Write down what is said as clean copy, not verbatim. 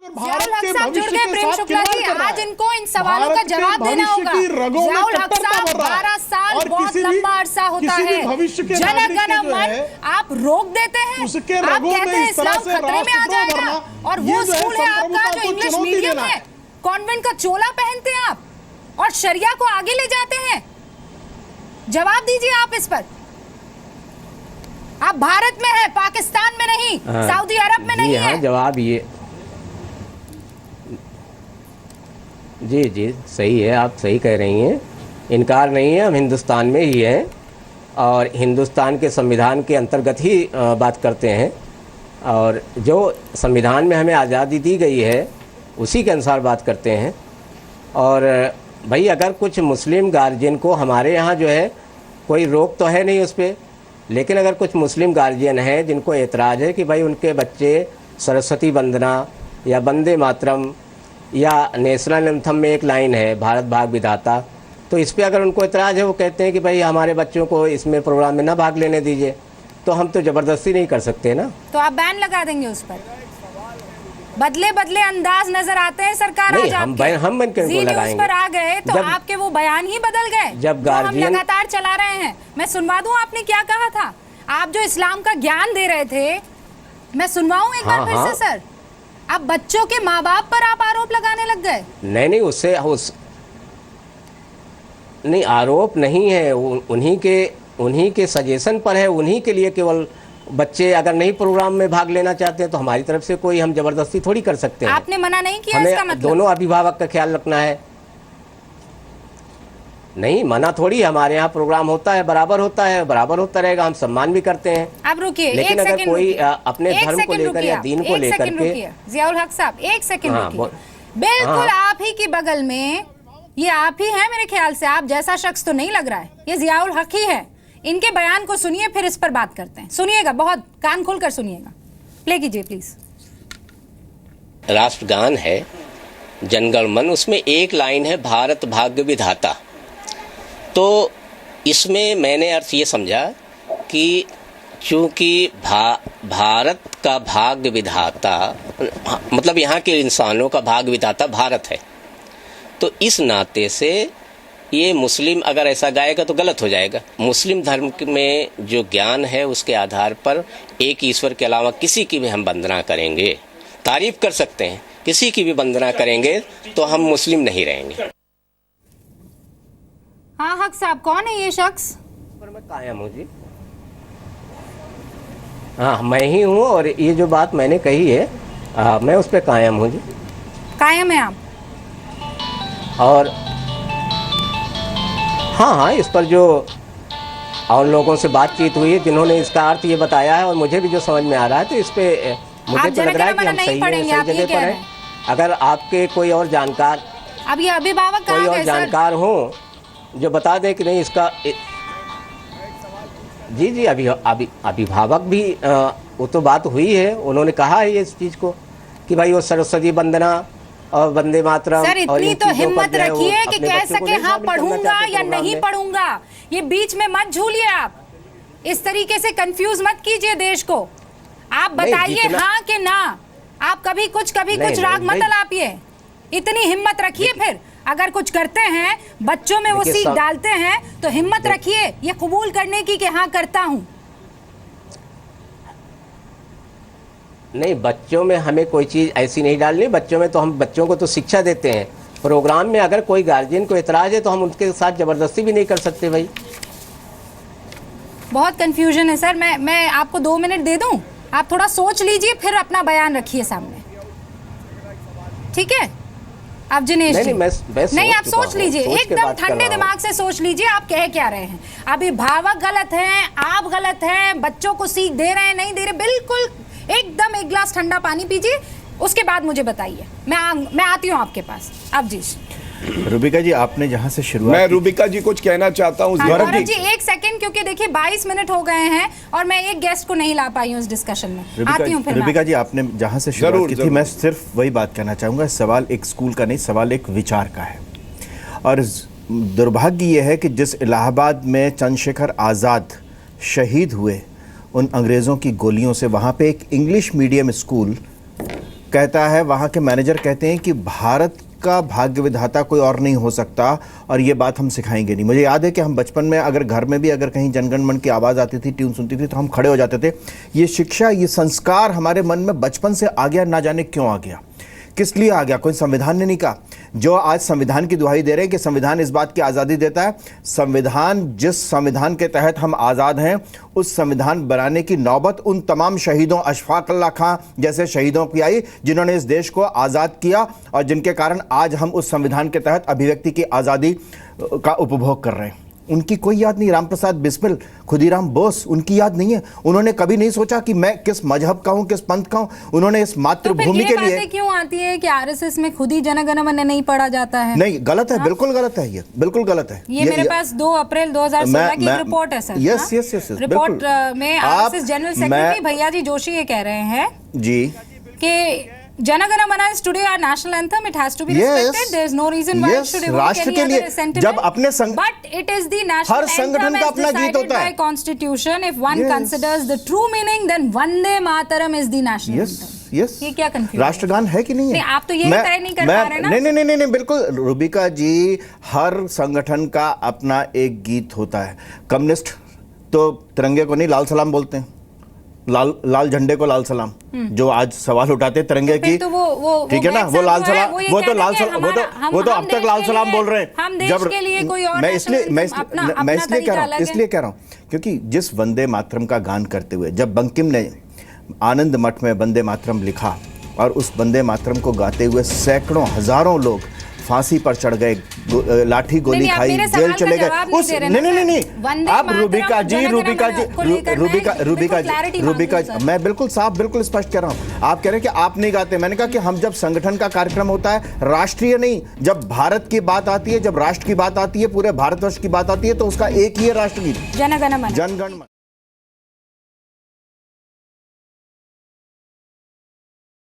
जियाउल हक साहब जुड़ गए। प्रेम शुक्ला जी, आज इनको इन सवालों का जवाब देना होगा। जियाउल हक साहब, 12 साल बहुत लंबा अरसा होता है। जन गण मन आप रोक देते हैं, आप कहते हैं इस्लाम खतरे में आ जाएगा, और वो स्कूल है आपका जो इंग्लिश मीडियम है, कॉन्वेंट का चोला पहनते हैं आप और शरिया को आगे ले जाते हैं। जवाब दीजिए आप इस पर। आप भारत में है, पाकिस्तान में नहीं, सऊदी अरब में नहीं है। जवाब ये जी सही है, आप सही कह रही हैं, इनकार नहीं है। हम हिंदुस्तान में ही हैं और हिंदुस्तान के संविधान के अंतर्गत ही बात करते हैं, और जो संविधान में हमें आज़ादी दी गई है उसी के अनुसार बात करते हैं। और भाई अगर कुछ मुस्लिम गार्जियन को हमारे यहाँ जो है कोई रोक तो है नहीं उस पर, लेकिन अगर कुछ मुस्लिम गार्जियन हैं जिनको एतराज़ है कि भाई उनके बच्चे सरस्वती वंदना या वंदे मातरम या नेशनल एंथम में एक लाइन है भारत भाग विधाता, तो इस पे अगर उनको एतराज़ है, वो कहते हैं कि भाई हमारे बच्चों को इसमें प्रोग्राम में ना भाग लेने दीजिए, तो हम तो ज़बरदस्ती नहीं कर सकते ना। तो आप बैन लगा देंगे उस पर? बदले बदले अंदाज नजर आते हैं सरकार। नहीं, हम लगाएंगे पर आ गए तो आपके वो बयान ही बदल गए जब हम लगातार चला रहे हैं। मैं सुनवा दूं आपने क्या कहा था। आप जो इस्लाम का ज्ञान दे रहे थे, मैं सुनवाऊं एक बार फिर से सर। आप बच्चों के माँ बाप पर आप आरोप लगाने लग गए। नहीं, उससे नहीं, आरोप नहीं है, उन्हीं के सजेशन पर है। उन्हीं के लिए केवल बच्चे अगर नहीं प्रोग्राम में भाग लेना चाहते हैं तो हमारी तरफ से कोई हम जबरदस्ती थोड़ी कर सकते हैं। आपने मना नहीं किया, हमें इसका मतलब दोनों अभिभावक का ख्याल रखना है। नहीं, मना थोड़ी, हमारे यहाँ प्रोग्राम होता है, बराबर होता है, बराबर होता रहेगा, हम सम्मान भी करते हैं। आप रुकिए, लेकिन अगर कोई अपने धर्म को लेकर या दीन को लेकर के। जियाउल हक साहब एक सेकंड रुकिए। बिल्कुल आप ही के बगल में ये आप ही है मेरे ख्याल से, आप जैसा शख्स तो नहीं लग रहा है, ये जियाउल हक ही है। इनके बयान को सुनिए, फिर इस पर बात करते हैं। सुनिएगा, बहुत कान खोलकर सुनिएगा। प्ले कीजिए प्लीज। राष्ट्रगान है जनगण मन, उसमें एक लाइन है भारत भाग्य विधाता। तो इसमें मैंने अर्थ ये समझा कि चूंकि भारत का भाग्य विधाता मतलब यहाँ के इंसानों का भाग्य विधाता भारत है, तो इस नाते से ये मुस्लिम अगर ऐसा गाएगा तो गलत हो जाएगा। मुस्लिम धर्म में जो ज्ञान है उसके आधार पर एक ईश्वर के अलावा किसी की भी हम वंदना करेंगे, तारीफ कर सकते हैं, किसी की भी वंदना करेंगे तो हम मुस्लिम नहीं रहेंगे। हाँ हक साहब, कौन है ये शख्स? पर मैं कायम हूँ जी। हाँ, मैं ही हूँ, और ये जो बात मैंने कही है मैं उस पर कायम हूँ जी। कायम है आप? और हाँ, इस पर जो और लोगों से बातचीत हुई है जिन्होंने इसका अर्थ ये बताया है, और मुझे भी जो समझ में आ रहा है, तो इस पे मुझे तो लग रहा है कि हम सही जगह पर हैं। अगर आपके कोई और जानकार, अब ये अभिभावक कोई और जानकार हो जो बता दे कि नहीं इसका जी अभिभावक भी वो तो बात हुई है, उन्होंने कहा है इस चीज़ को कि भाई वो सरस्वती वंदना और वंदे मातरम। सर इतनी तो हिम्मत रखिए कि कह सके हाँ पढ़ूंगा या नहीं पढ़ूंगा। ये बीच में मत झूलिए, आप इस तरीके से कंफ्यूज मत कीजिए देश को। आप बताइए हाँ कि ना। आप कभी कुछ राग मत अलापिए। इतनी हिम्मत रखिए, फिर अगर कुछ करते हैं बच्चों में वो सीख डालते हैं तो हिम्मत रखिए ये कबूल करने की कि हाँ करता हूँ। नहीं, बच्चों में हमें कोई चीज़ ऐसी नहीं डालनी। बच्चों में तो हम बच्चों को तो शिक्षा देते हैं। प्रोग्राम में अगर कोई गार्जियन को एतराज़ है तो हम उनके साथ ज़बरदस्ती भी नहीं कर सकते भाई। बहुत कंफ्यूजन है सर। मैं आपको 2 मिनट दे दूं, आप थोड़ा सोच लीजिए, फिर अपना बयान रखिए सामने, ठीक है? आप जिनेश जी नहीं, आप सोच लीजिए, एकदम ठंडे दिमाग से सोच लीजिए आप कह क्या रहे हैं। अभिभावक गलत हैं, आप गलत हैं, बच्चों को सीख दे रहे हैं नहीं दे रहे, बिल्कुल एकदम एक गिलास ठंडा पानी पीजिए, उसके बाद मुझे बताइए। मैं आती हूँ आपके पास। अब जी रूबिका जी, आपने जहाँ से शुरुआत, मैं रूबिका जी कुछ कहना चाहता हूँ। गौरव जी एक सेकंड, क्योंकि देखिए 22 मिनट हो गए हैं और मैं एक गेस्ट को नहीं ला पाई हूँ इस डिस्कशन में। आती हूँ फिर। रूबिका जी, आपने जहाँ से शुरुआत की थी, मैं सिर्फ वही बात कहना चाहूँगा, सवाल एक स्कूल का नहीं, सवाल एक विचार का है। और दुर्भाग्य ये है कि जिस इलाहाबाद में चंद्रशेखर आज़ाद शहीद हुए उन अंग्रेज़ों की गोलियों से, वहाँ पे एक इंग्लिश मीडियम स्कूल कहता है, वहाँ के मैनेजर कहते हैं कि भारत का भाग्य विधाता कोई और नहीं हो सकता और ये बात हम सिखाएंगे नहीं। मुझे याद है कि हम बचपन में अगर घर में भी अगर कहीं जनगण मन की आवाज़ आती थी, ट्यून सुनती थी, तो हम खड़े हो जाते थे। ये शिक्षा, ये संस्कार हमारे मन में बचपन से आ गया, ना जाने क्यों आ गया, किस लिए आ गया। कोई संविधान ने नहीं कहा। जो आज संविधान की दुहाई दे रहे हैं कि संविधान इस बात की आज़ादी देता है, संविधान, जिस संविधान के तहत हम आज़ाद हैं, उस संविधान बनाने की नौबत उन तमाम शहीदों, अशफाक उल्लाह खां जैसे शहीदों की आई, जिन्होंने इस देश को आज़ाद किया और जिनके कारण आज हम उस संविधान के तहत अभिव्यक्ति की आज़ादी का उपभोग कर रहे हैं। उनकी कोई याद नहीं। रामप्रसाद बिस्मिल, खुदीराम बोस, उनकी याद नहीं है। उन्होंने कभी नहीं सोचा कि मैं किस मजहब का हूं, किस पंथ का हूं। उन्होंने इस मातृभूमि के लिए क्यों आती है कि आरएसएस में खुद ही जन गण मन नहीं पढ़ा जाता है? नहीं, गलत है, बिल्कुल गलत है, ये बिल्कुल गलत है। ये मेरे पास 2 अप्रैल 2016 की रिपोर्ट है sir. Yes yes yes, report में आरएसएस जनरल सेक्रेटरी भैया जी जोशी ये कह रहे हैं जी कि जन गण मन is today our national anthem. It has to be respected. There is no reason why it should evoke राष्ट्र के लिए जब अपने but it is the national हर संगठन का अपना गीत होता है। by constitution. If one considers the true meaning, then Vande Mataram is the national anthem. Yes, ये क्या कंफ्यूजन? राष्ट्रगान है कि नहीं है? आप तो ये तय नहीं कर पा रहे ना। नहीं, बिल्कुल रूबिका जी, हर संगठन का अपना एक गीत होता है। कम्युनिस्ट तो तिरंगे को नहीं, लाल सलाम बोलते हैं, लाल झंडे को लाल सलाम। जो आज सवाल उठाते तिरंगे की, ठीक है ना, वो लाल सलाम, वो तो लाल सलाम, वो तो अब तक लाल सलाम बोल रहे हैं। जब मैं इसलिए कह रहा हूँ क्योंकि जिस वंदे मातरम का गान करते हुए जब बंकिम ने आनंद मठ में वंदे मातरम लिखा और उस वंदे मातरम को गाते हुए सैकड़ों हजारों लोग फांसी पर चढ़ गए, लाठी गोली खाई, जेल चले गए। उस नहीं, आप रूबिका जी, मैं बिल्कुल साफ, बिल्कुल स्पष्ट कह रहा हूं। आप कह रहे हैं कि आप नहीं गाते। मैंने कहा कि हम जब संगठन का कार्यक्रम होता है, राष्ट्रीय नहीं, जब भारत की बात आती है, जब राष्ट्र की बात आती है, पूरे भारतवर्ष की बात आती है, तो उसका एक ही है राष्ट्रगीत, जनगण मन।